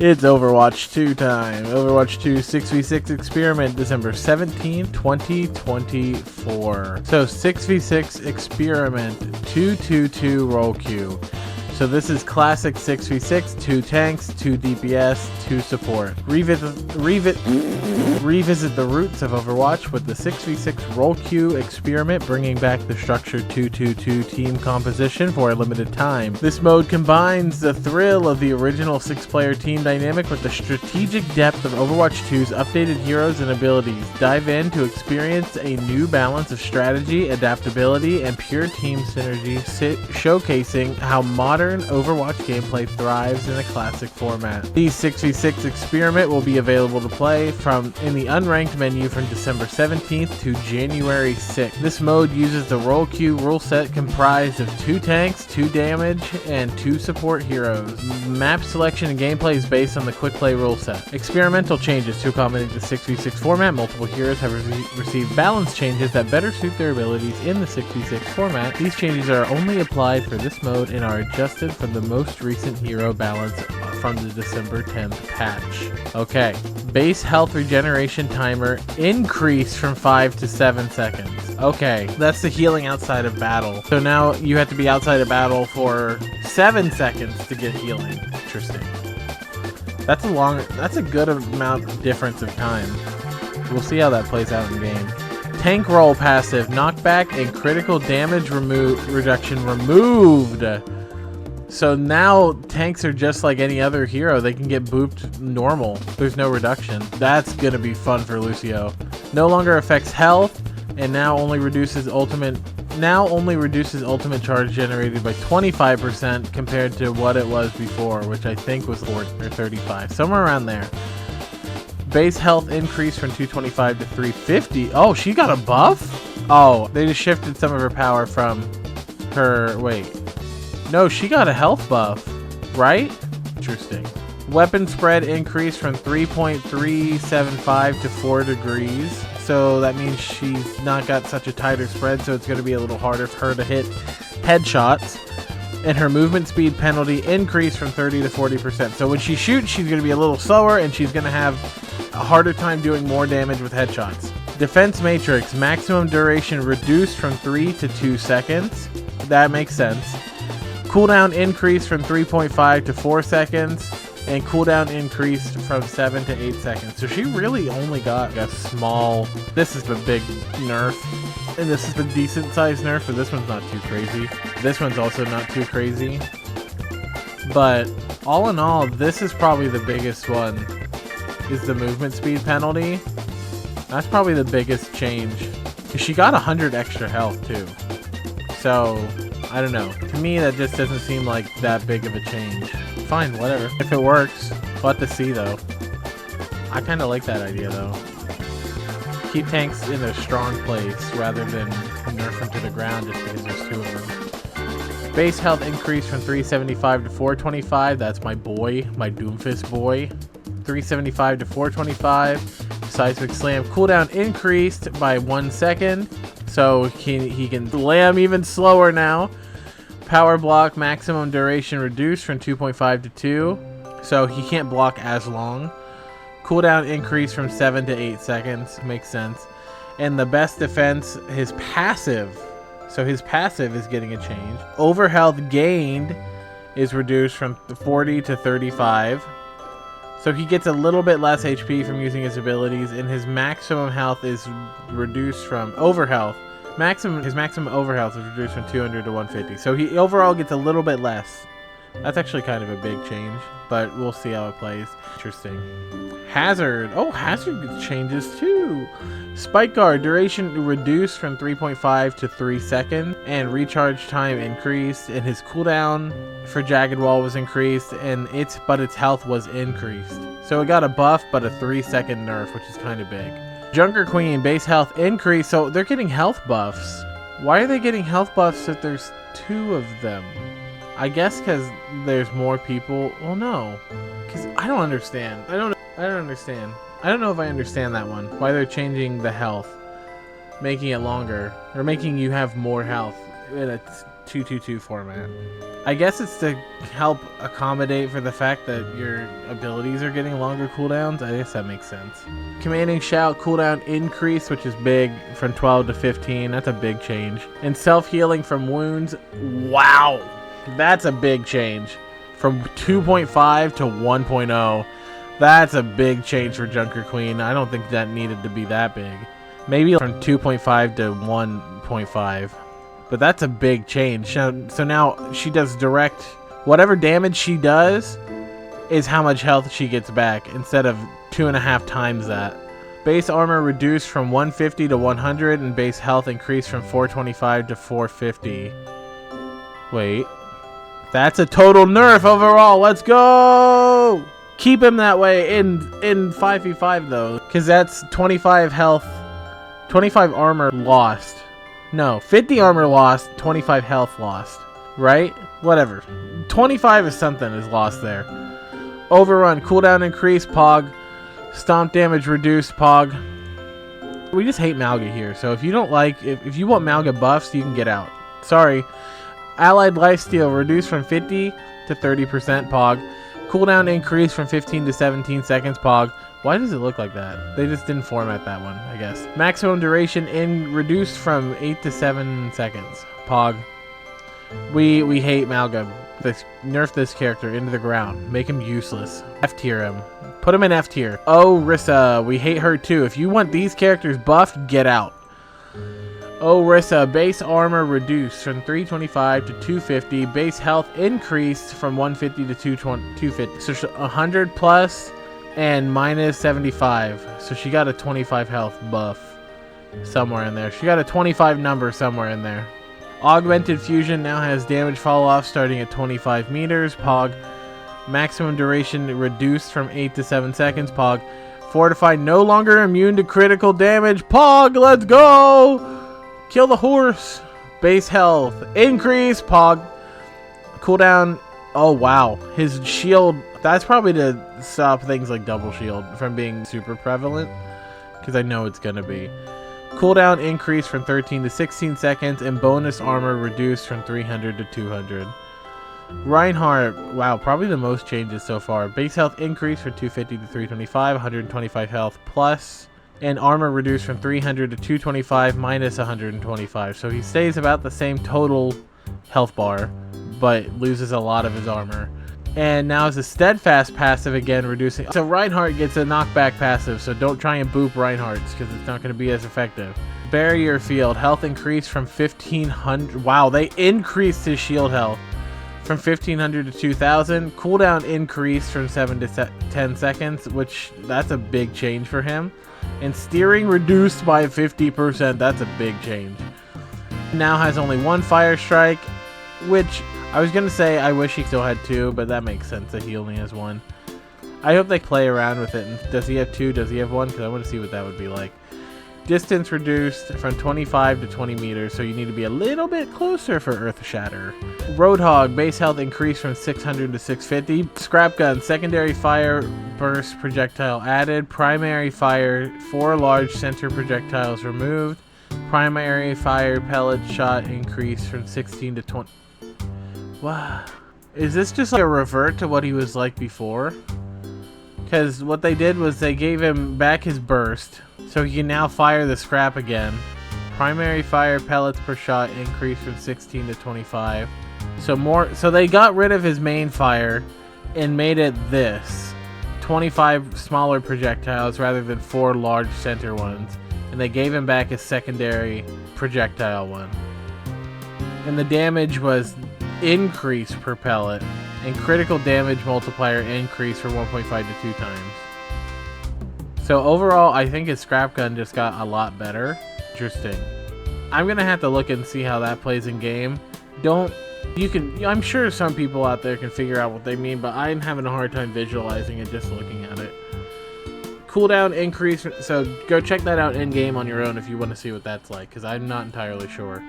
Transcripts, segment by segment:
It's Overwatch 2 time. Overwatch 2 6v6 experiment, December 17, 2024. So 6v6 experiment 222 roll queue. So this is classic 6v6, 2 tanks, 2 DPS, 2 support. Revisit the roots of Overwatch with the 6v6 roll queue experiment, bringing back the structured 2-2-2 team composition for a limited time. This mode combines the thrill of the original 6-player team dynamic with the strategic depth of Overwatch 2's updated heroes and abilities. Dive in to experience a new balance of strategy, adaptability, and pure team synergy, showcasing how modern Overwatch gameplay thrives in a classic format. The 6v6 experiment will be available to play in the unranked menu from December 17th to January 6th. This mode uses the roll queue rule set comprised of 2 tanks, 2 damage, and 2 support heroes. Map selection and gameplay is based on the quick play rule set. Experimental changes to accommodate the 6v6 format. Multiple heroes have received balance changes that better suit their abilities in the 6v6 format. These changes are only applied for this mode and are adjusted from the most recent hero balance from the December 10th patch. Okay, base health regeneration timer increased from 5 to 7 seconds. Okay, that's the healing outside of battle. So now you have to be outside of battle for 7 seconds to get healing. Interesting. That's a good amount of difference of time. We'll see how that plays out in game. Tank roll passive, knockback and critical damage reduction removed. So now tanks are just like any other hero. They can get booped normal. There's no reduction. That's gonna be fun for Lucio. No longer affects health, and now only reduces ultimate charge generated by 25% compared to what it was before, which I think was 40 or 35, somewhere around there. Base health increased from 225 to 350. Oh, she got a buff? Oh, they just shifted some of her power from her. Wait. No, she got a health buff, right? Interesting. Weapon spread increased from 3.375 to 4 degrees. So that means she's not got such a tighter spread, so it's going to be a little harder for her to hit headshots. And her movement speed penalty increased from 30 to 40%. So when she shoots, she's going to be a little slower, and she's going to have a harder time doing more damage with headshots. Defense matrix, maximum duration reduced from 3 to 2 seconds. That makes sense. Cooldown increased from 3.5 to 4 seconds, and cooldown increased from 7 to 8 seconds. So she really only got a small. This is the big nerf, and this is the decent sized nerf, but this one's not too crazy. This one's also not too crazy. But all in all, this is probably the biggest one, is the movement speed penalty. That's probably the biggest change. She got 100 extra health too. So I don't know. To me, that just doesn't seem like that big of a change. Fine, whatever. If it works, we'll have to see though. I kind of like that idea though. Keep tanks in a strong place rather than nerf them to the ground just because there's 2 of them. Base health increased from 375 to 425. That's my boy, my Doomfist boy. 375 to 425. Seismic slam cooldown increased by 1 second. So he can slam even slower now. Power block maximum duration reduced from 2.5 to 2. So he can't block as long. Cooldown increased from 7 to 8 seconds. Makes sense. And the best defense, his passive. So his passive is getting a change. Overhealth gained is reduced from 40 to 35. So he gets a little bit less HP from using his abilities, and his maximum health is reduced from overhealth. His maximum overhealth is reduced from 200 to 150. So he overall gets a little bit less. That's actually kind of a big change, but we'll see how it plays. Interesting. Hazard. Oh, hazard changes too. Spike guard duration reduced from 3.5 to 3 seconds, and recharge time increased, and his cooldown for Jagged Wall was increased, and its health was increased. So it got a buff, but a 3-second nerf, which is kind of big. Junker Queen base health increased, so they're getting health buffs. Why are they getting health buffs if there's 2 of them? I guess because there's more people. Well, no, because I don't understand. I don't understand. I don't know if I understand that one. Why they're changing the health, making it longer, or making you have more health in a 222 format. I guess it's to help accommodate for the fact that your abilities are getting longer cooldowns. I guess that makes sense. Commanding Shout cooldown increase, which is big, from 12 to 15. That's a big change. And self-healing from wounds. Wow, that's a big change. From 2.5 to 1.0. That's a big change for Junker Queen. I don't think that needed to be that big. Maybe from 2.5 to 1.5. But that's a big change. So now she does direct... Whatever damage she does is how much health she gets back, instead of 2.5 times that. Base armor reduced from 150 to 100, and base health increased from 425 to 450. Wait. That's a total nerf overall. Let's go! Keep him that way in 5v5 though, because that's 25 health, 25 armor lost. No, 50 armor lost, 25 health lost. Right? Whatever. 25 is something is lost there. Overrun, cooldown increase, Pog. Stomp damage reduced, Pog. We just hate Malga here, so if you don't like, if you want Malga buffs, you can get out. Sorry. Allied lifesteal reduced from 50 to 30%, Pog. Cooldown increase from 15 to 17 seconds, Pog. Why does it look like that? They just didn't format that one, I guess. Maximum duration reduced from 8 to 7 seconds, Pog. We hate Malga. Nerf this character into the ground. Make him useless. F tier him. Put him in F tier. Oh, Rissa, we hate her too. If you want these characters buffed, get out. Oh, Rissa, base armor reduced from 325 to 250. Base health increased from 150 to 250. So 100 plus and minus 75. So she got a 25 health buff somewhere in there. She got a 25 number somewhere in there. Augmented Fusion now has damage fall off starting at 25 meters. Pog. Maximum duration reduced from 8 to 7 seconds. Pog. Fortified no longer immune to critical damage. Pog, let's go! Kill the horse. Base health increase. Pog. Cooldown. Oh wow, his shield. That's probably to stop things like double shield from being super prevalent, because I know it's gonna be. Cooldown increase from 13 to 16 seconds, and bonus armor reduced from 300 to 200. Reinhardt. Wow, probably the most changes so far. Base health increase from 250 to 325, 125 health plus. And armor reduced from 300 to 225 minus 125. So he stays about the same total health bar, but loses a lot of his armor. And now it's a steadfast passive again, reducing. So Reinhardt gets a knockback passive, so don't try and boop Reinhardt's because it's not going to be as effective. Barrier field, health increased from 1500. Wow, they increased his shield health from 1500 to 2000. Cooldown increased from 7 to 10 seconds, which that's a big change for him. And steering reduced by 50%. That's a big change. Now has only one fire strike, which I was going to say I wish he still had two, but that makes sense that he only has one. I hope they play around with it. And does he have two? Does he have one? Because I want to see what that would be like. Distance reduced from 25 to 20 meters, so you need to be a little bit closer for Earth Shatter. Roadhog, base health increased from 600 to 650. Scrap gun, secondary fire burst projectile added. Primary fire, 4 large center projectiles removed. Primary fire pellet shot increased from 16 to 20. Wow. Is this just like a revert to what he was like before? Because what they did was they gave him back his burst, so he can now fire the scrap again. Primary fire pellets per shot increased from 16 to 25. So they got rid of his main fire and made it this. 25 smaller projectiles rather than 4 large center ones. And they gave him back his secondary projectile one. And the damage was increased per pellet. And critical damage multiplier increased from 1.5 to 2 times. So overall, I think his scrap gun just got a lot better. Interesting. I'm gonna have to look and see how that plays in game. I'm sure some people out there can figure out what they mean, but I'm having a hard time visualizing it just looking at it. Cooldown increase, so go check that out in game on your own if you want to see what that's like, because I'm not entirely sure.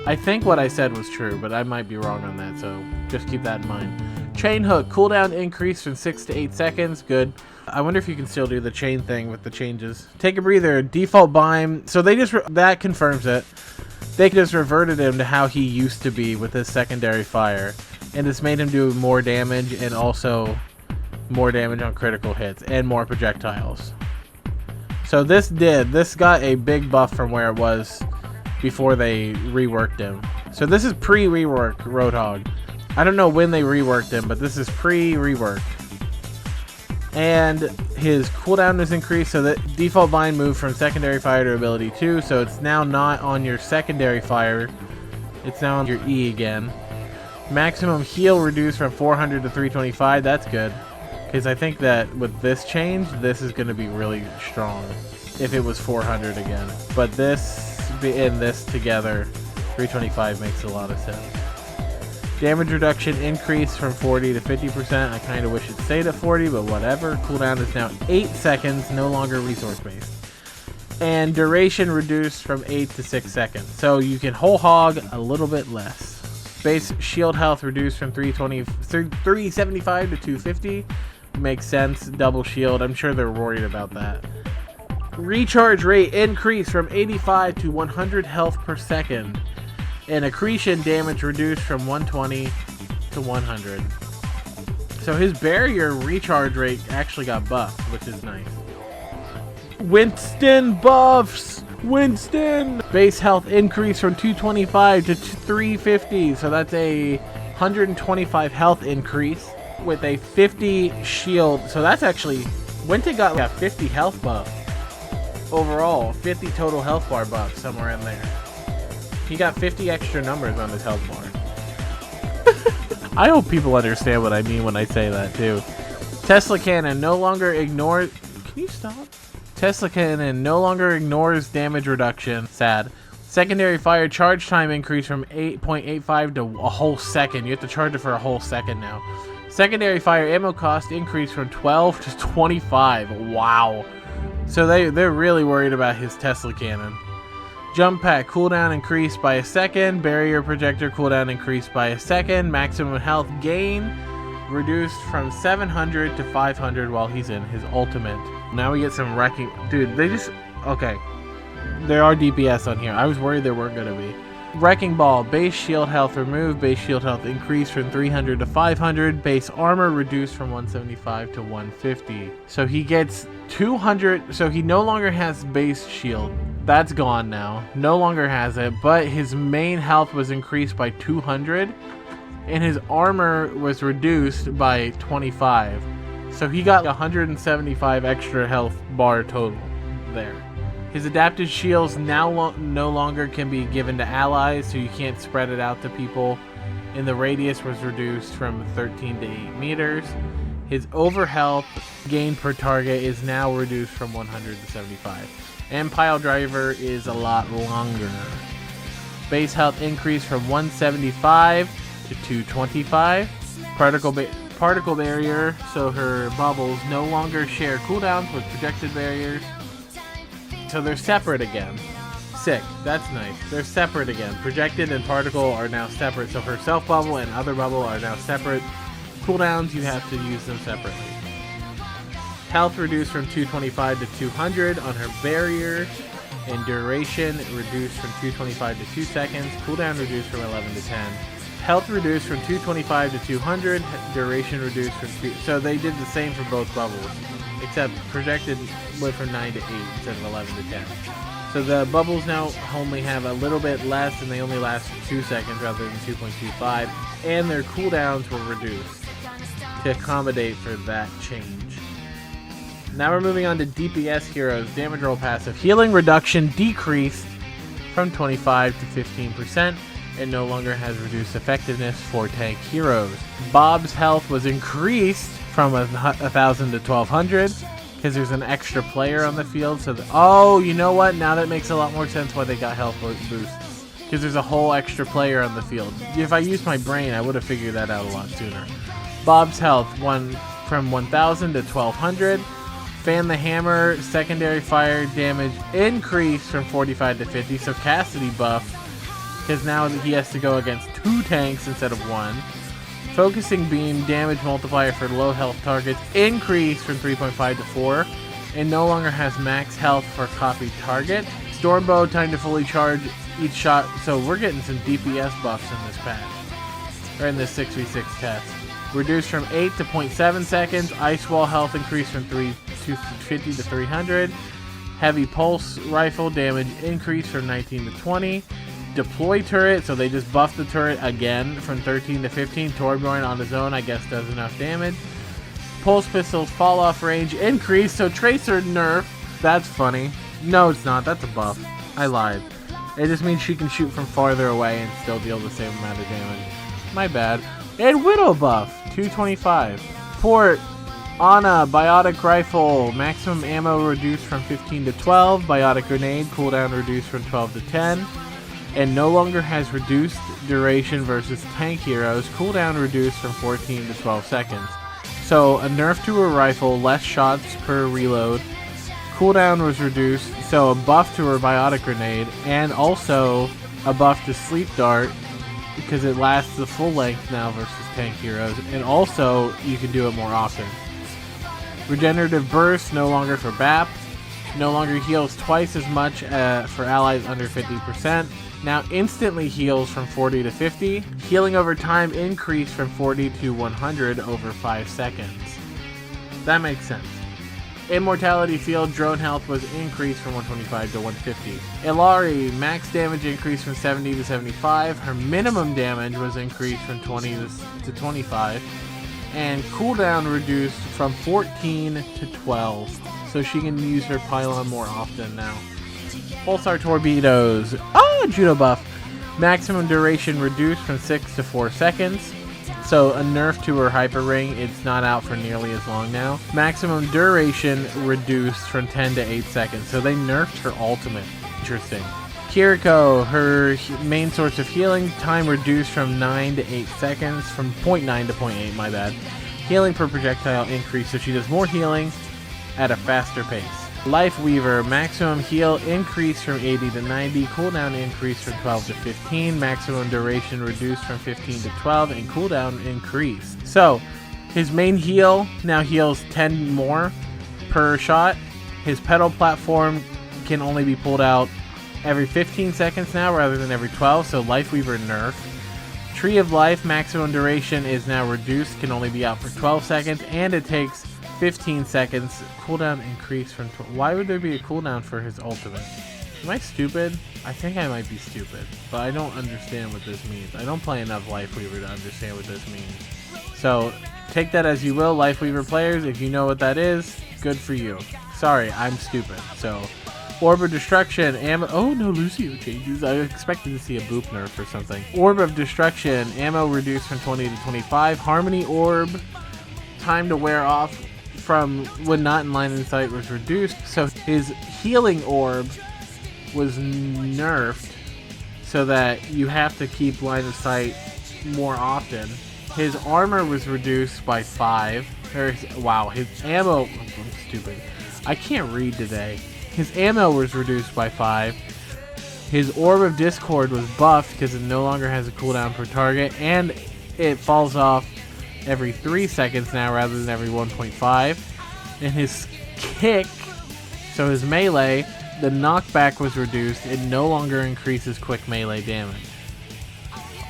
I think what I said was true, but I might be wrong on that, so just keep that in mind. Chain hook, cooldown increase from 6 to 8 seconds, good. I wonder if you can still do the chain thing with the changes. Take a breather, default bind, so they just, that confirms it. They just reverted him to how he used to be with his secondary fire. And this made him do more damage and also more damage on critical hits and more projectiles. So this got a big buff from where it was before they reworked him. So this is pre-rework Roadhog. I don't know when they reworked him, but this is pre-rework. And his cooldown is increased, so that default bind moved from secondary fire to ability 2, so it's now not on your secondary fire, it's now on your E again. Maximum heal reduced from 400 to 325, that's good. Because I think that with this change, this is going to be really strong if it was 400 again. But this and this together, 325 makes a lot of sense. Damage reduction increased from 40 to 50%. I kind of wish it stayed at 40, but whatever. Cooldown is now 8 seconds, no longer resource based. And duration reduced from 8 to 6 seconds. So you can whole hog a little bit less. Base shield health reduced from 375 to 250. Makes sense. Double shield. I'm sure they're worried about that. Recharge rate increased from 85 to 100 health per second. And accretion damage reduced from 120 to 100. So his barrier recharge rate actually got buffed, which is nice. Winston buffs! Winston! Base health increased from 225 to 350. So that's a 125 health increase with a 50 shield. So that's actually... Winston got like a 50 health buff. Overall, 50 total health bar buff somewhere in there. He got 50 extra numbers on his health bar. I hope people understand what I mean when I say that too. Tesla Cannon no longer ignores... Can you stop? Tesla Cannon no longer ignores damage reduction. Sad. Secondary fire charge time increased from 8.85 to a whole second. You have to charge it for a whole second now. Secondary fire ammo cost increased from 12 to 25. Wow. So they're really worried about his Tesla Cannon. Jump pack cooldown increased by a second. Barrier projector cooldown increased by a second. Maximum health gain reduced from 700 to 500 while he's in his ultimate. Now we get some wrecking. Dude, they just... Okay. There are DPS on here. I was worried there weren't going to be. Wrecking Ball. Base shield health removed. Base shield health increased from 300 to 500. Base armor reduced from 175 to 150. So he gets 200. So he no longer has base shield. That's gone now. No longer has it. But his main health was increased by 200. And his armor was reduced by 25. So he got 175 extra health bar total there. His adaptive shields now no longer can be given to allies, so you can't spread it out to people. And the radius was reduced from 13 to 8 meters. His overhealth gain per target is now reduced from 100 to 75. And Pile Driver is a lot longer. Base health increased from 175 to 225. Particle barrier, so her bubbles no longer share cooldowns with projected barriers. So they're separate again. Sick. That's nice. They're separate again. Projected and particle are now separate. So her self bubble and other bubble are now separate. Cooldowns, you have to use them separately. Health reduced from 225 to 200 on her barrier. And duration reduced from 225 to 2 seconds. Cooldown reduced from 11 to 10. Health reduced from 225 to 200. Duration reduced from 2. So they did the same for both bubbles. Except projected went from 9 to 8 instead of 11 to 10. So the bubbles now only have a little bit less, and they only last for 2 seconds rather than 2.25. And their cooldowns were reduced to accommodate for that change. Now we're moving on to DPS heroes. Damage roll passive. Healing reduction decreased from 25 to 15%. And no longer has reduced effectiveness for tank heroes. Bob's health was increased from 1,000 to 1,200 because there's an extra player on the field. So oh, you know what? Now that makes a lot more sense why they got health boosts, because there's a whole extra player on the field. If I used my brain, I would have figured that out a lot sooner. Bob's health went from 1,000 to 1,200. Fan the Hammer secondary fire damage increased from 45 to 50. So Cassidy buff, because now he has to go against 2 tanks instead of 1. Focusing Beam damage multiplier for low health targets increased from 3.5 to 4. And no longer has max health for copied target. Stormbow, time to fully charge each shot. So we're getting some DPS buffs in this patch, or in this 6v6 test. Reduced from 8 to 0.7 seconds. Ice Wall health increased from 250 to 300. Heavy Pulse Rifle damage increased from 19 to 20. Deploy Turret, so they just buffed the turret again from 13 to 15. Torbjorn on his own, I guess, does enough damage. Pulse Pistol's fall off range increased, so Tracer nerf. That's funny. No, it's not. That's a buff. I lied. It just means she can shoot from farther away and still deal the same amount of damage. My bad. And Widow buff, 225. Port, Ana, Biotic Rifle, maximum ammo reduced from 15 to 12. Biotic Grenade, cooldown reduced from 12 to 10. And no longer has reduced duration versus tank heroes. Cooldown reduced from 14 to 12 seconds. So a nerf to her rifle, less shots per reload. Cooldown was reduced, so a buff to her Biotic Grenade, and also a buff to Sleep Dart, because it lasts the full length now versus tank heroes, and also you can do it more often. Regenerative Burst, no longer for BAP, no longer heals twice as much for allies under 50%, now instantly heals from 40 to 50, healing over time increased from 40 to 100 over 5 seconds. That makes sense. Immortality Field drone health was increased from 125 to 150. Ilari, max damage increased from 70 to 75. Her minimum damage was increased from 20 to 25. And cooldown reduced from 14 to 12. So she can use her pylon more often now. Pulsar Torpedoes. Oh, Judo buff. Maximum duration reduced from 6 to 4 seconds. So a nerf to her Hyper Ring, it's not out for nearly as long now. Maximum duration reduced from 10 to 8 seconds. So they nerfed her ultimate. Interesting. Kiriko, her main source of healing, time reduced from 9 to 8 seconds. From 0.9 to 0.8, my bad. Healing per projectile increased, so she does more healing at a faster pace. Life Weaver, maximum heal increased from 80 to 90, cooldown increased from 12 to 15, maximum duration reduced from 15 to 12, and cooldown increased. So, his main heal now heals 10 more per shot. His pedal platform can only be pulled out every 15 seconds now rather than every 12, so Life Weaver nerf. Tree of Life, maximum duration is now reduced, can only be out for 12 seconds, and it takes 15 seconds. Cooldown increased from... Why would there be a cooldown for his ultimate? Am I stupid? I think I might be stupid, but I don't understand what this means. I don't play enough Life Weaver to understand what this means. So, take that as you will, Life Weaver players. If you know what that is, good for you. Sorry, I'm stupid. So, Orb of Destruction, ammo... Oh, no Lucio changes. I expected to see a boop nerf or something. Orb of Destruction, ammo reduced from 20 to 25. Harmony Orb, time to wear off from when not in line of sight was reduced, so his healing orb was nerfed so that you have to keep line of sight more often. His armor was reduced by 5. Wow, his ammo... I'm stupid. I can't read today. His ammo was reduced by 5. His Orb of Discord was buffed because it no longer has a cooldown per target, and it falls off every 3 seconds now rather than every 1.5. And his kick, so his melee, the knockback was reduced. It no longer increases quick melee damage.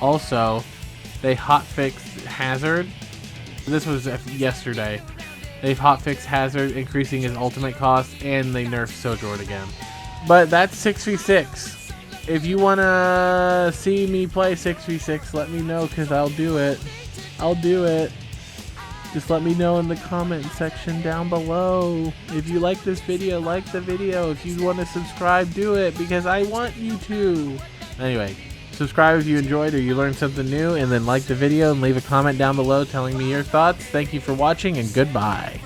Also, they hotfixed Hazard. This was yesterday. They've hotfixed Hazard, increasing his ultimate cost, and they nerfed Sojourn again. But that's 6v6. If you want to see me play 6v6, let me know, because I'll do it. I'll do it. Just let me know in the comment section down below. If you like this video, like the video. If you want to subscribe, do it, because I want you to. Anyway, subscribe if you enjoyed or you learned something new, and then like the video and leave a comment down below telling me your thoughts. Thank you for watching, and goodbye.